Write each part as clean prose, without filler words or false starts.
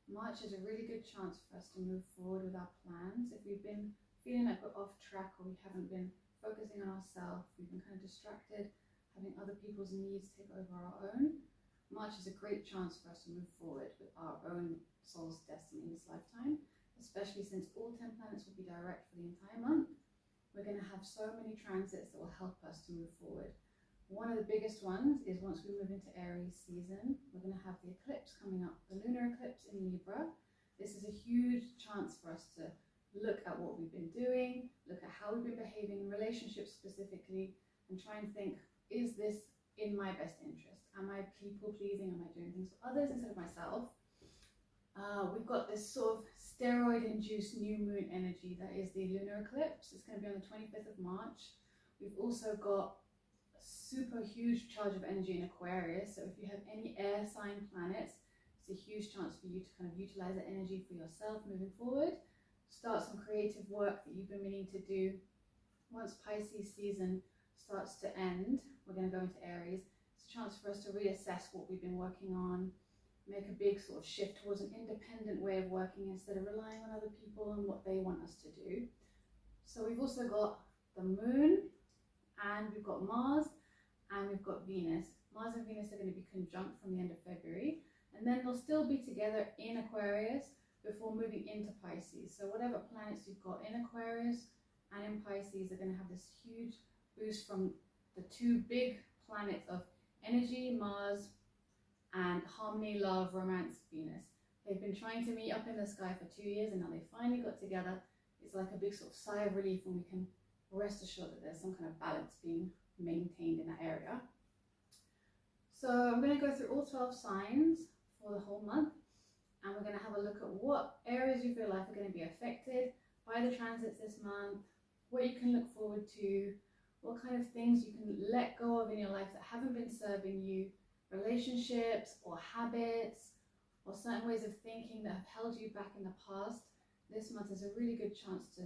March is a really good chance for us to move forward with our plans. If we've been feeling like we're off track or we haven't been focusing on ourselves, we've been kind of distracted, having other people's needs take over our own, March is a great chance for us to move forward with our own soul's destiny in this lifetime, especially since all 10 planets will be direct for the entire month. We're going to have so many transits that will help us to move forward. One of the biggest ones is once we move into Aries season, we're going to have the eclipse coming up, the lunar eclipse in Libra. This is a huge chance for us to look at what we've been doing, look at how we've been behaving in relationships specifically, and try and think, is this in my best interest? Am I people pleasing? Am I doing things for others instead of myself? We've got this sort of steroid-induced new moon energy that is the lunar eclipse. It's going to be on the 25th of March. We've also got a super huge charge of energy in Aquarius. So if you have any air sign planets, it's a huge chance for you to kind of utilize that energy for yourself moving forward. Start some creative work that you've been meaning to do. Once Pisces season starts to end, we're going to go into Aries. It's a chance for us to reassess what we've been working on, make a big sort of shift towards an independent way of working instead of relying on other people and what they want us to do. So we've also got the moon, and we've got Mars, and we've got Venus. Mars and Venus are going to be conjunct from the end of February, and then they'll still be together in Aquarius before moving into Pisces. So whatever planets you've got in Aquarius and in Pisces are going to have this huge boost from the two big planets of energy, Mars, and harmony, love, romance, Venus. They've been trying to meet up in the sky for 2 years, and now they finally got together. It's like a big sort of sigh of relief, and we can rest assured that there's some kind of balance being maintained in that area. So I'm going to go through all 12 signs for the whole month, and we're going to have a look at what areas of your life are going to be affected by the transits this month, what you can look forward to, what kind of things you can let go of in your life that haven't been serving you, relationships or habits or certain ways of thinking that have held you back in the past. This month is a really good chance to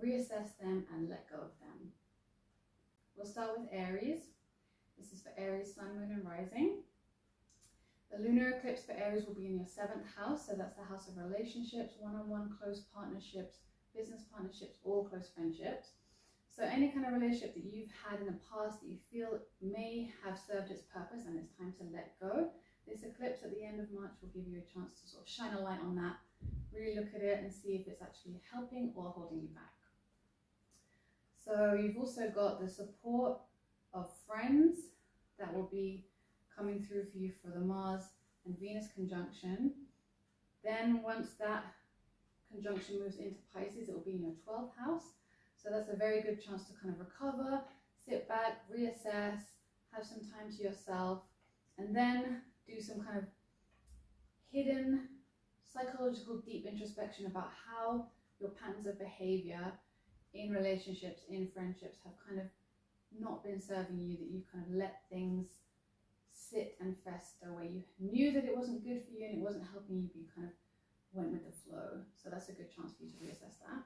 reassess them and let go of them. We'll start with Aries. This is for Aries, Sun, Moon, and Rising. The lunar eclipse for Aries will be in your 7th house, so that's the house of relationships, one-on-one close partnerships, business partnerships, or close friendships. So any kind of relationship that you've had in the past that you feel may have served its purpose and it's time to let go, this eclipse at the end of March will give you a chance to sort of shine a light on that, really look at it and see if it's actually helping or holding you back. So you've also got the support of friends that will be coming through for you for the Mars and Venus conjunction. Then once that conjunction moves into Pisces, it will be in your 12th house. So that's a very good chance to kind of recover, sit back, reassess, have some time to yourself, and then do some kind of hidden psychological deep introspection about how your patterns of behavior in relationships, in friendships have kind of not been serving you, that you kind of let things sit and fester where you knew that it wasn't good for you and it wasn't helping you, but you kind of went with the flow. So that's a good chance for you to reassess that.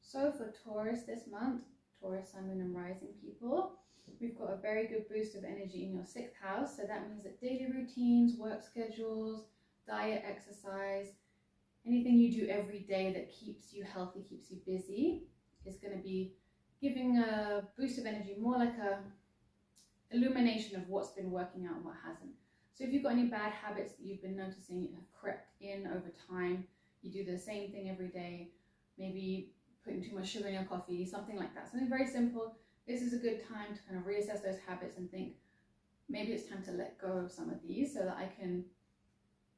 So for Taurus this month, Taurus, Sun, Moon, and Rising people, we've got a very good boost of energy in your 6th house. So that means that daily routines, work schedules, diet, exercise, anything you do every day that keeps you healthy, keeps you busy, is going to be giving a boost of energy, more like a illumination of what's been working out and what hasn't. So if you've got any bad habits that you've been noticing have crept in over time, you do the same thing every day, maybe putting too much sugar in your coffee, something like that, something very simple. This is a good time to kind of reassess those habits and think, maybe it's time to let go of some of these so that I can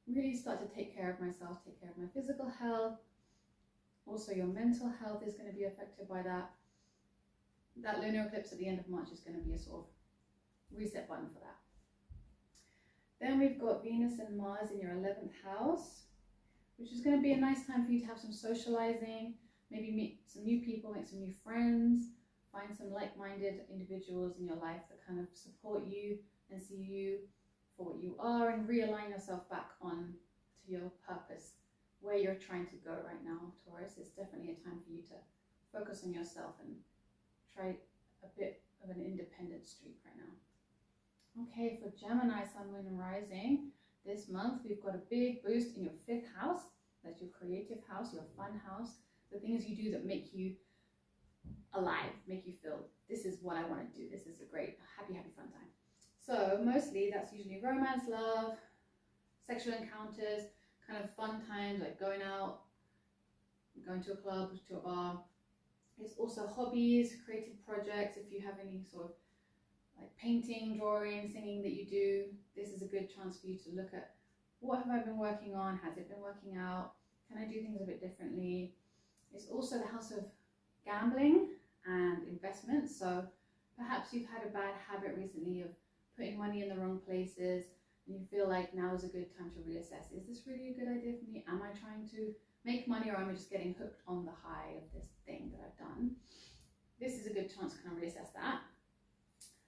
really start to take care of myself, take care of my physical health. Also, your mental health is going to be affected by that. That lunar eclipse at the end of March is going to be a sort of reset button for that. Then we've got Venus and Mars in your 11th house, which is going to be a nice time for you to have some socializing, maybe meet some new people, make some new friends, find some like-minded individuals in your life that kind of support you and see you for what you are, and realign yourself back on to your purpose, where you're trying to go right now, Taurus. It's definitely a time for you to focus on yourself and try a bit of an independent streak right now. Okay, for Gemini, Sun, Moon, and Rising, This month, we've got a big boost in your 5th house. That's your creative house, your fun house, the things you do that make you alive, make you feel, this is what I want to do. This is a great, happy, fun time. So mostly that's usually romance, love, sexual encounters, kind of fun times like going out, going to a club, to a bar. It's also hobbies, creative projects. If you have any sort of like painting, drawing, singing that you do, this is a good chance for you to look at, what have I been working on? Has it been working out? Can I do things a bit differently? It's also the house of gambling and investments. So perhaps you've had a bad habit recently of putting money in the wrong places, and you feel like now is a good time to reassess. Is this really a good idea for me? Am I trying to make money, or am I just getting hooked on the high of this thing that I've done? This is a good chance to kind of reassess that.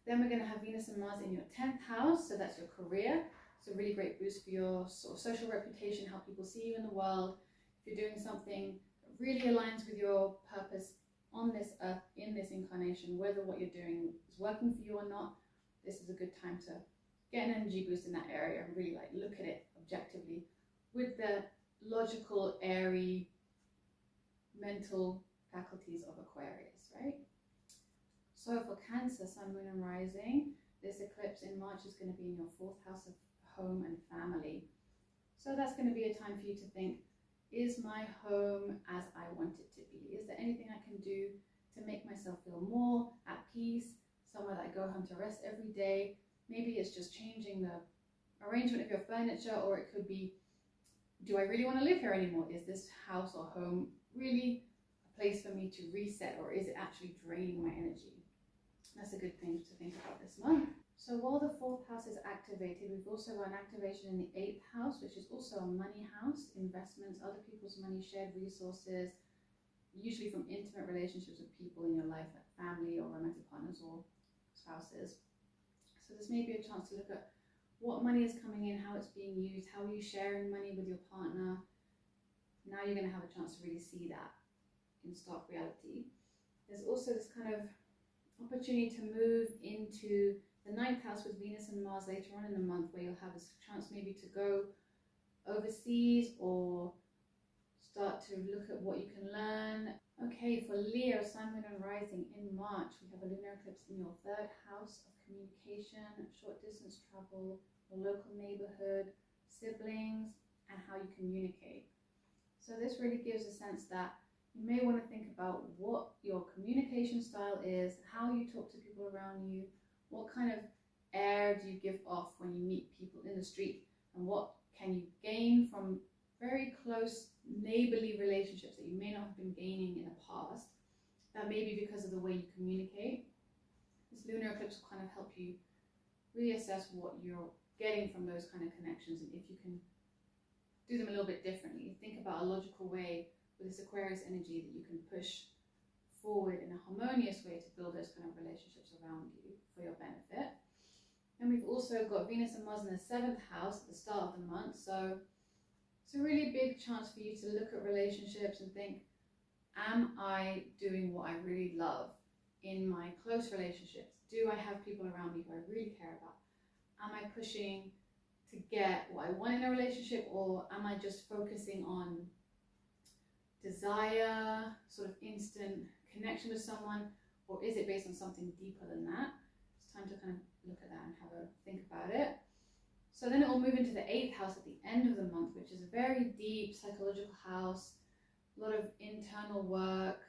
Then we're going to have Venus and Mars in your 10th house. So that's your career. It's a really great boost for your sort of social reputation, how people see you in the world. If you're doing something that really aligns with your purpose on this earth, in this incarnation, whether what you're doing is working for you or not, this is a good time to get an energy boost in that area and really like look at it objectively with the logical, airy, mental faculties of Aquarius, right? So for Cancer, Sun, Moon and Rising, this eclipse in March is going to be in your 4th house of home and family. So that's going to be a time for you to think, is my home as I want it to be? Is there anything I can do to make myself feel more at peace, somewhere that I go home to rest every day? Maybe it's just changing the arrangement of your furniture, or it could be, do I really want to live here anymore? Is this house or home really a place for me to reset, or is it actually draining my energy? That's a good thing to think about this month. So while the 4th house is activated, we've also got an activation in the 8th house, which is also a money house, investments, other people's money, shared resources, usually from intimate relationships with people in your life, like family or romantic partners or spouses. So this may be a chance to look at what money is coming in, how it's being used, how are you sharing money with your partner. Now you're going to have a chance to really see that in stark reality. There's also this kind of opportunity to move into the 9th house with Venus and Mars later on in the month, where you'll have a chance maybe to go overseas or start to look at what you can learn. Okay, for Leo, Sun, Moon and Rising in March, we have a lunar eclipse in your 3rd house of communication, short distance travel, your local neighborhood, siblings, and how you communicate. So this really gives a sense that you may want to think about what your communication style is, how you talk to people around you, what kind of air do you give off when you meet people in the street, and what can you gain from very close neighborly relationships that you may not have been gaining in the past, that may be because of the way you communicate. This lunar eclipse will kind of help you reassess what you're getting from those kind of connections, and if you can do them a little bit differently. Think about a logical way with this Aquarius energy that you can push forward in a harmonious way to build those kind of relationships around you for your benefit. And we've also got Venus and Mars in the 7th house at the start of the month, so it's a really big chance for you to look at relationships and think, am I doing what I really love in my close relationships? Do I have people around me who I really care about? Am I pushing to get what I want in a relationship, or am I just focusing on desire, sort of instant connection with someone, or is it based on something deeper than that? It's time to kind of look at that and have a think about it. So then it will move into the 8th house at the end of the month, which is a very deep psychological house, a lot of internal work,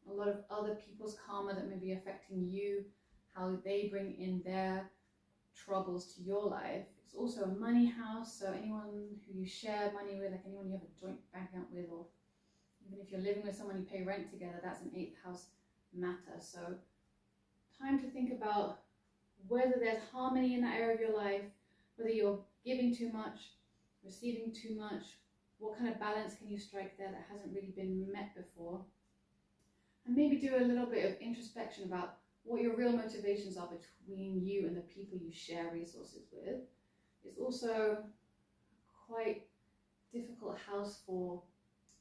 a lot of other people's karma that may be affecting you, how they bring in their troubles to your life. It's also a money house, so anyone who you share money with, like anyone you have a joint bank account with, or even if you're living with someone you pay rent together, that's an 8th house matter. So time to think about whether there's harmony in that area of your life, whether you're giving too much, receiving too much, what kind of balance can you strike there that hasn't really been met before. And maybe do a little bit of introspection about what your real motivations are between you and the people you share resources with. It's also quite difficult house for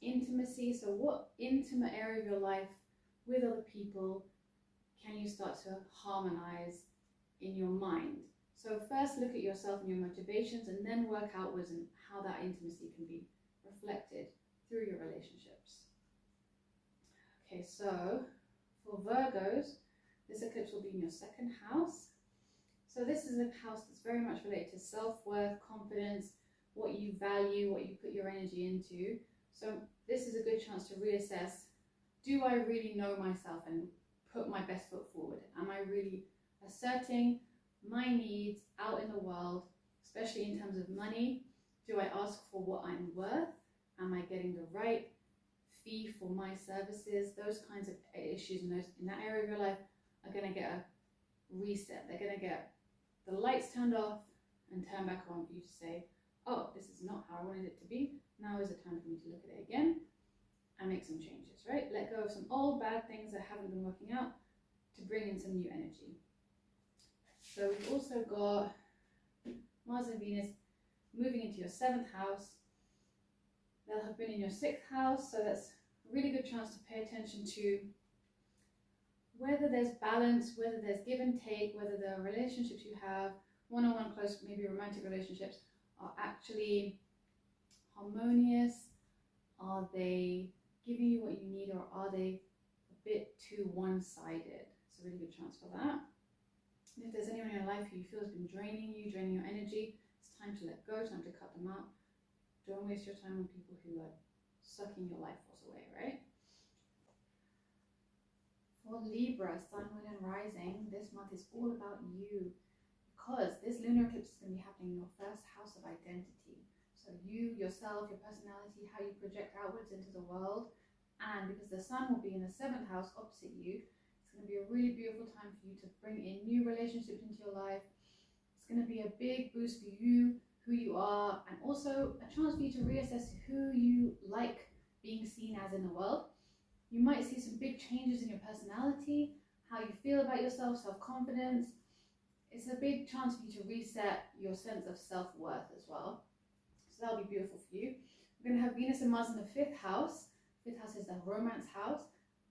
intimacy. So what intimate area of your life with other people can you start to harmonize in your mind? So first look at yourself and your motivations, and then work outwards and how that intimacy can be reflected through your relationships. Okay, so for Virgos, this eclipse will be in your second house. So this is a house that's very much related to self-worth, confidence, what you value, what you put your energy into. So this is a good chance to reassess, do I really know myself and put my best foot forward? Am I really asserting my needs out in the world, especially in terms of money? Do I ask for what I'm worth? Am I getting the right fee for my services? Those kinds of issues in that area of your life are going to get a reset. They're going to get the lights turned off and turned back on for you to say, oh, this is not how I wanted it to be. Now is the time for me to look at it again and make some changes, right? Let go of some old bad things that haven't been working out to bring in some new energy. So we've also got Mars and Venus moving into your 7th house. They'll have been in your 6th house, so that's a really good chance to pay attention to whether there's balance, whether there's give and take, whether the relationships you have, one-on-one close, maybe romantic relationships, are actually harmonious. Are they giving you what you need, or are they a bit too one-sided? It's a really good chance for that. And if there's anyone in your life who you feel has been draining you, draining your energy, it's time to let go, time to cut them out. Don't waste your time on people who are sucking your life force away, right? For Libra, Sun, Moon and Rising, this month is all about you, because this lunar eclipse is going to be happening in your 1st house of identity. So you, yourself, your personality, how you project outwards into the world. And because the Sun will be in the 7th house opposite you, it's going to be a really beautiful time for you to bring in new relationships into your life. It's going to be a big boost for you, who you are, and also a chance for you to reassess who you like being seen as in the world. You might see some big changes in your personality, how you feel about yourself, self-confidence. It's a big chance for you to reset your sense of self-worth as well. So that'll be beautiful for you. We're going to have Venus and Mars in the 5th house. 5th house is the romance house.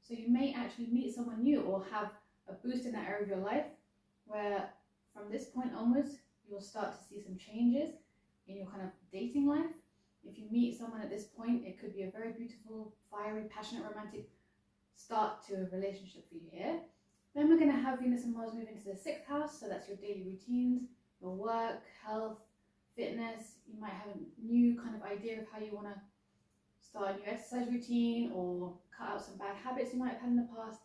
So you may actually meet someone new or have a boost in that area of your life where from this point onwards, you'll start to see some changes in your kind of dating life. If you meet someone at this point, it could be a very beautiful, fiery, passionate, romantic start to a relationship for you here. Then we're going to have Venus and Mars move into the 6th house. So that's your daily routines, your work, health, fitness. You might have a new kind of idea of how you want to start a new exercise routine or cut out some bad habits you might have had in the past.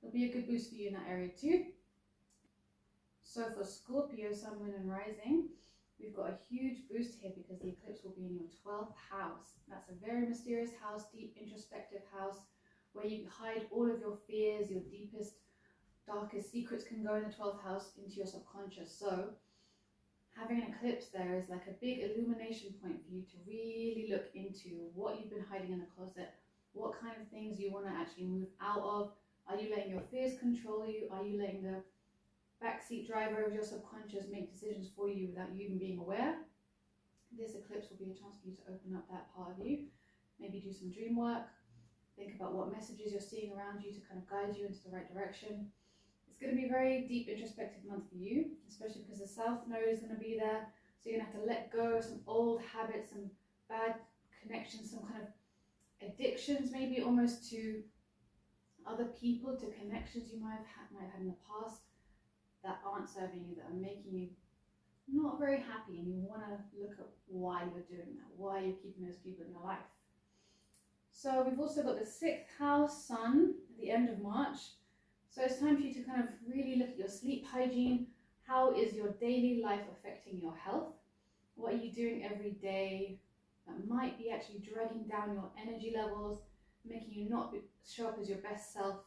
It'll be a good boost for you in that area too. So for Scorpio, Sun, Moon and Rising, we've got a huge boost here because the eclipse will be in your 12th house. That's a very mysterious house, deep introspective house where you hide all of your fears, your deepest, darkest secrets can go in the 12th house into your subconscious. So having an eclipse there is like a big illumination point for you to really look into what you've been hiding in the closet, what kind of things you want to actually move out of. Are you letting your fears control you? Are you letting the backseat driver of your subconscious make decisions for you without you even being aware? This eclipse will be a chance for you to open up that part of you. Maybe do some dream work. Think about what messages you're seeing around you to kind of guide you into the right direction. It's going to be a very deep introspective month for you, especially because the South Node is going to be there. So you're going to have to let go of some old habits, some bad connections, some kind of addictions, maybe almost to other people, to connections you might have had in the past that aren't serving you, that are making you not very happy, and you want to look at why you're doing that, why you're keeping those people in your life. So we've also got the 6th house Sun at the end of March. So it's time for you to kind of really look at your sleep hygiene. How is your daily life affecting your health? What are you doing every day that might be actually dragging down your energy levels, making you not show up as your best self?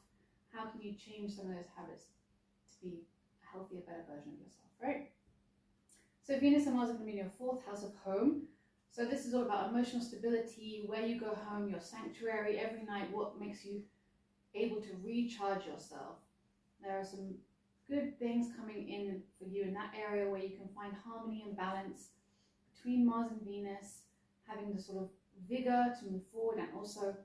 How can you change some of those habits to be a healthier, better version of yourself, right? So Venus and Mars are going to be in your 4th house of home. So this is all about emotional stability, where you go home, your sanctuary every night, what makes you able to recharge yourself. There are some good things coming in for you in that area where you can find harmony and balance between Mars and Venus, having the sort of vigor to move forward, and also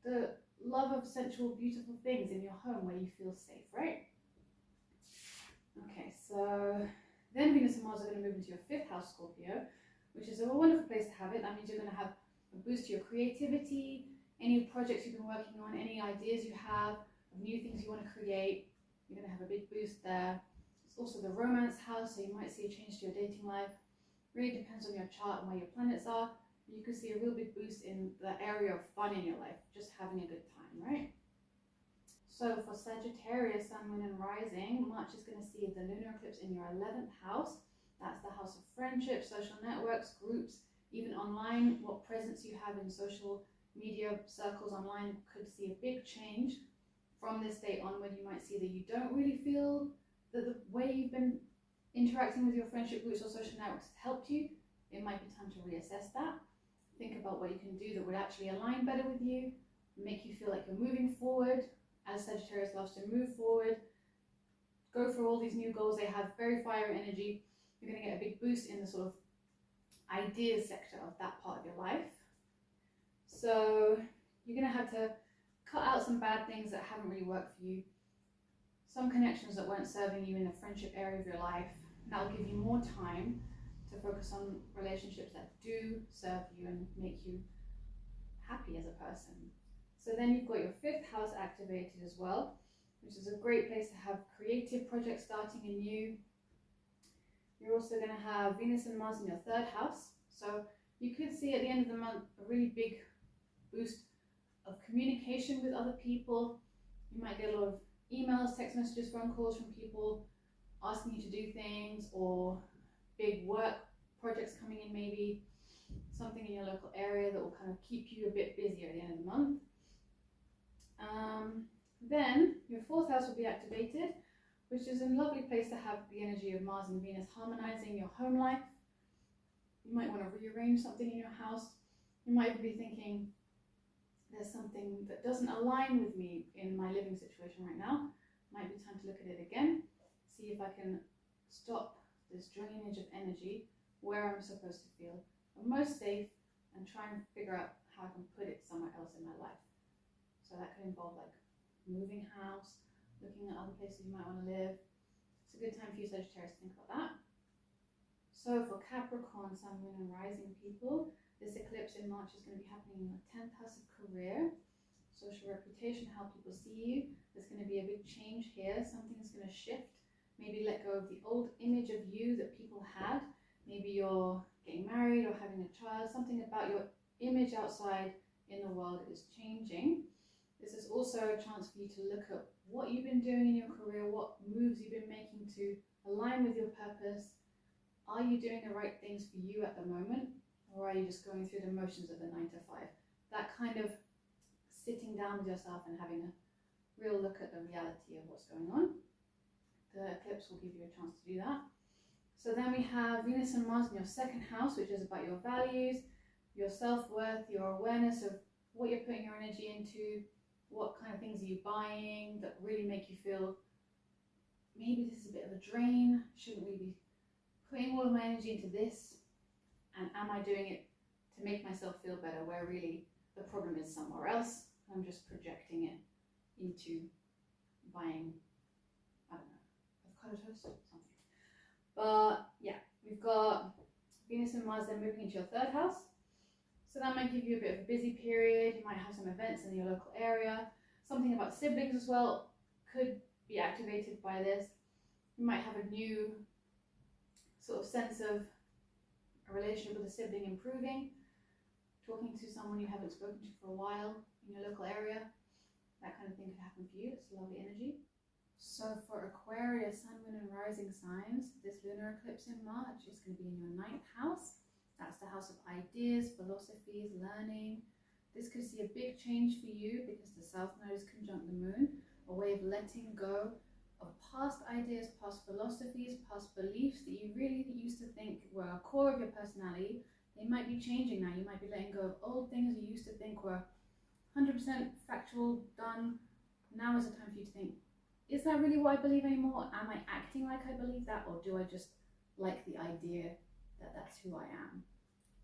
the love of sensual, beautiful things in your home where you feel safe, right? Okay, so Then Venus and Mars are going to move into your 5th house, Scorpio, which is a wonderful place to have it. That means you're going to have a boost to your creativity, any projects you've been working on, any ideas you have, new things you want to create. You're going to have a big boost there. It's also the romance house, so you might see a change to your dating life. Really depends on your chart and where your planets are. You could see a real big boost in the area of fun in your life, just having a good time, right? So for Sagittarius, Sun, Moon and Rising, March is going to see the lunar eclipse in your 11th house. That's the house of friendship, social networks, groups, even online. What presence you have in social media circles online could see a big change. From this date onward, you might see that you don't really feel that the way you've been interacting with your friendship groups or social networks has helped you. It might be time to reassess that. Think about what you can do that would actually align better with you, make you feel like you're moving forward, as Sagittarius loves to move forward, go for all these new goals. They have very fire energy. You're going to get a big boost in the sort of ideas sector of that part of your life. So you're going to have to cut out some bad things that haven't really worked for you, some connections that weren't serving you in the friendship area of your life. That will give you more time to focus on relationships that do serve you and make you happy as a person. So then you've got your 5th house activated as well, which is a great place to have creative projects starting anew. You're also going to have Venus and Mars in your 3rd house. So you could see at the end of the month a really big boost of communication with other people. You might get a lot of emails, text messages, phone calls from people asking you to do things, or big work projects coming in, maybe something in your local area that will kind of keep you a bit busier at the end of the month. Then your 4th house will be activated, which is a lovely place to have the energy of Mars and Venus harmonizing your home life. You might want to rearrange something in your house. You might even be thinking, there's something that doesn't align with me in my living situation right now. Might be time to look at it again, see if I can stop this drainage of energy where I'm supposed to feel the most safe, and try and figure out how I can put it somewhere else in my life. So that could involve like moving house, looking at other places you might want to live. It's a good time for you, Sagittarius, to think about that. So for Capricorn, Sun, Moon and Rising people, this eclipse in March is going to be happening in your 10th house of career, social reputation, how people see you. There's going to be a big change here. Something's going to shift. Maybe let go of the old image of you that people had. Maybe you're getting married or having a child. Something about your image outside in the world is changing. This is also a chance for you to look at what you've been doing in your career, what moves you've been making to align with your purpose. Are you doing the right things for you at the moment? Or are you just going through the motions of the 9 to 5? That kind of sitting down with yourself and having a real look at the reality of what's going on. The eclipse will give you a chance to do that. So then we have Venus and Mars in your 2nd house, which is about your values, your self-worth, your awareness of what you're putting your energy into, what kind of things are you buying that really make you feel, maybe this is a bit of a drain, shouldn't we be putting all of my energy into this? And am I doing it to make myself feel better, where really the problem is somewhere else? I'm just projecting it into buying, I don't know, avocado toast or something. But yeah, we've got Venus and Mars then moving into your 3rd house. So that might give you a bit of a busy period. You might have some events in your local area. Something about siblings as well could be activated by this. You might have a new sort of sense of a relationship with a sibling improving, talking to someone you haven't spoken to for a while in your local area. That kind of thing could happen for you. It's lovely energy. So for Aquarius, Sun, Moon and Rising signs, this lunar eclipse in March is going to be in your 9th house. That's the house of ideas, philosophies, learning. This could see a big change for you because the South Node is conjunct the Moon, a way of letting go of past ideas, past philosophies, past beliefs that you really used to think were a core of your personality. They might be changing now. You might be letting go of old things you used to think were 100% factual, done. Now is the time for you to think, is that really what I believe anymore? Am I acting like I believe that, or do I just like the idea that that's who I am?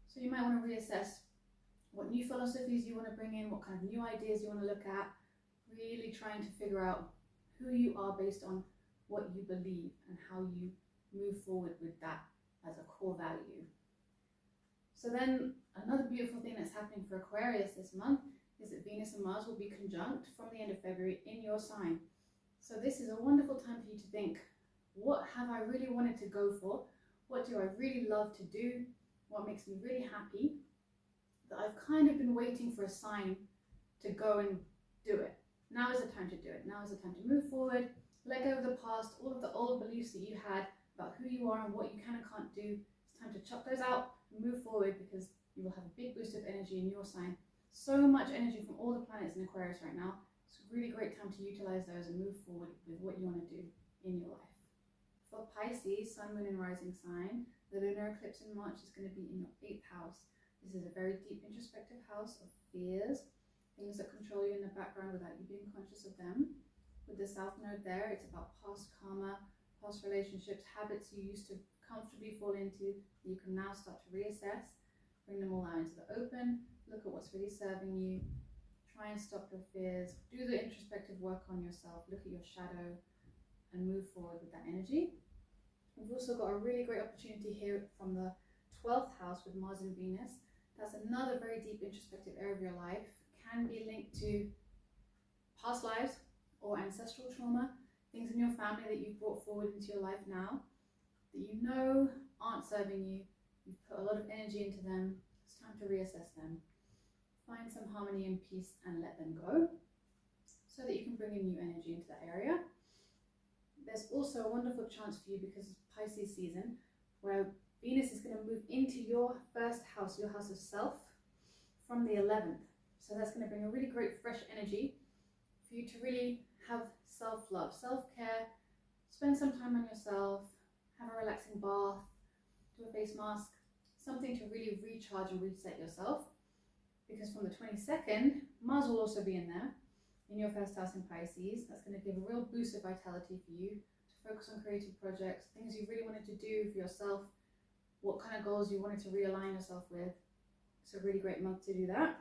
So you might want to reassess what new philosophies you want to bring in, what kind of new ideas you want to look at, really trying to figure out who you are based on what you believe and how you move forward with that as a core value. So then another beautiful thing that's happening for Aquarius this month is that Venus and Mars will be conjunct from the end of February in your sign. So this is a wonderful time for you to think, what have I really wanted to go for? What do I really love to do? What makes me really happy? That I've kind of been waiting for a sign to go and do it. Now is the time to do it. Now is the time to move forward, let go of the past, all of the old beliefs that you had about who you are and what you can and can't do. It's time to chuck those out and move forward, because you will have a big boost of energy in your sign. So much energy from all the planets in Aquarius right now. It's a really great time to utilize those and move forward with what you want to do in your life. For Pisces, Sun, Moon and Rising sign, the lunar eclipse in March is going to be in your 8th house. This is a very deep introspective house of fears, things that control you in the background without you being conscious of them. With the South Node there, it's about past karma, past relationships, habits you used to comfortably fall into that you can now start to reassess, bring them all out into the open, look at what's really serving you, try and stop your fears, do the introspective work on yourself, look at your shadow and move forward with that energy. We've also got a really great opportunity here from the 12th house with Mars and Venus. That's another very deep introspective area of your life. Can be linked to past lives or ancestral trauma, things in your family that you've brought forward into your life now that you know aren't serving you. You've put a lot of energy into them. It's time to reassess them. Find some harmony and peace and let them go so that you can bring in new energy into that area. There's also a wonderful chance for you, because it's Pisces season, where Venus is going to move into your 1st house, your house of self, from the 11th. So that's going to bring a really great fresh energy for you to really have self-love, self-care, spend some time on yourself, have a relaxing bath, do a face mask, something to really recharge and reset yourself. Because from the 22nd, Mars will also be in there, in your 1st house in Pisces. That's going to give a real boost of vitality for you to focus on creative projects, things you really wanted to do for yourself, what kind of goals you wanted to realign yourself with. It's a really great month to do that.